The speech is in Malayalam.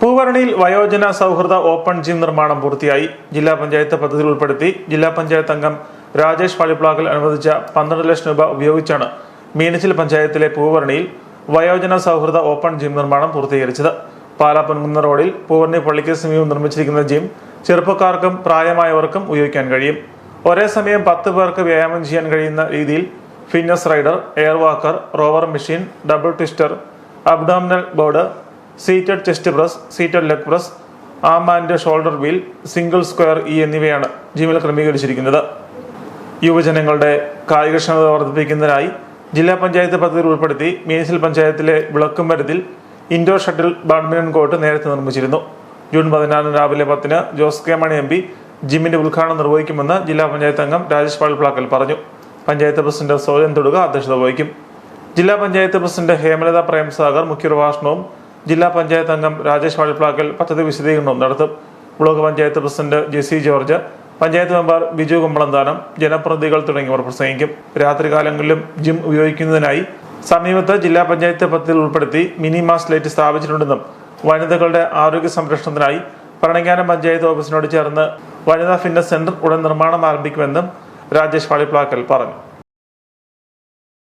പൂവരണിയിൽ വയോജന സൗഹൃദ ഓപ്പൺ ജിം നിർമ്മാണം പൂർത്തിയായി. ജില്ലാ പഞ്ചായത്ത് പദ്ധതിയിൽ ഉൾപ്പെടുത്തി ജില്ലാ പഞ്ചായത്ത് അംഗം രാജേഷ് പള്ളിപ്ലാക്കൽ അനുവദിച്ച 12 ലക്ഷം രൂപ ഉപയോഗിച്ചാണ് മീനച്ചിൽ പഞ്ചായത്തിലെ പൂവരണിയിൽ വയോജന സൗഹൃദ ഓപ്പൺ ജിം നിർമ്മാണം പൂർത്തീകരിച്ചത്. പാലാ പൊൻകുന്ന റോഡിൽ പൂവരണി പള്ളിക്ക് സമീപം നിർമ്മിച്ചിരിക്കുന്ന ജിം ചെറുപ്പക്കാർക്കും പ്രായമായവർക്കും ഉപയോഗിക്കാൻ കഴിയും. ഒരേ സമയം 10 പേർക്ക് വ്യായാമം ചെയ്യാൻ കഴിയുന്ന രീതിയിൽ fitness rider, air walker, rower machine, double twister, abdominal board, seated chest press, seated leg press, arm and shoulder wheel, single square എന്നിവയാണ് ജിമ്മിൽ ക്രമീകരിച്ചിരിക്കുന്നത്. യുവജനങ്ങളുടെ കായികക്ഷമത വർദ്ധിപ്പിക്കുന്നതിനായി ജില്ലാ പഞ്ചായത്ത് പദ്ധതിയിൽ ഉൾപ്പെടുത്തി മീനച്ചിൽ പഞ്ചായത്തിലെ വിളക്കുമരത്തിൽ ഇൻഡോർ ഷട്ടിൽ ബാഡ്മിന്റൺ കോർട്ട് നേരത്തെ നിർമ്മിച്ചിരുന്നു. ജൂൺ 14 രാവിലെ 10 ജോസ് കെ മണി MP ജിമ്മിന്റെ ഉദ്ഘാടനം നിർവഹിക്കുമെന്ന് ജില്ലാ പഞ്ചായത്ത് അംഗം രാജേഷ് പള്ളിപ്ലാക്കൽ പറഞ്ഞു. പഞ്ചായത്ത് പ്രസിഡന്റ് സോജൻ തൊടുക അധ്യക്ഷത വഹിക്കും. ജില്ലാ പഞ്ചായത്ത് പ്രസിഡന്റ് ഹേമലത പ്രേംസാഗർ മുഖ്യപ്രഭാഷണവും ജില്ലാ പഞ്ചായത്ത് അംഗം രാജേഷ് പള്ളിപ്ലാക്കൽ പദ്ധതി വിശദീകരണവും നടത്തും. Block panchayat president Jessy George, panchayat member Biju Kumbalanthanam, ജനപ്രതിനിധികൾ തുടങ്ങിയവർ പ്രസംഗിക്കും. രാത്രികാലങ്ങളിലും ജിം ഉപയോഗിക്കുന്നതിനായി സമീപത്ത് ജില്ലാ പഞ്ചായത്ത് പദ്ധതിയിൽ ഉൾപ്പെടുത്തി മിനി മാസ് ലൈറ്റ് സ്ഥാപിച്ചിട്ടുണ്ടെന്നും വനിതകളുടെ ആരോഗ്യ സംരക്ഷണത്തിനായി ഭരണങ്ങാനം പഞ്ചായത്ത് ഓഫീസിനോട് ചേർന്ന് വനിതാ ഫിറ്റ്നസ് സെന്റർ ഉടൻ നിർമ്മാണം ആരംഭിക്കുമെന്നും രാജേഷ് പള്ളിപ്ലാക്കൽ പറഞ്ഞു.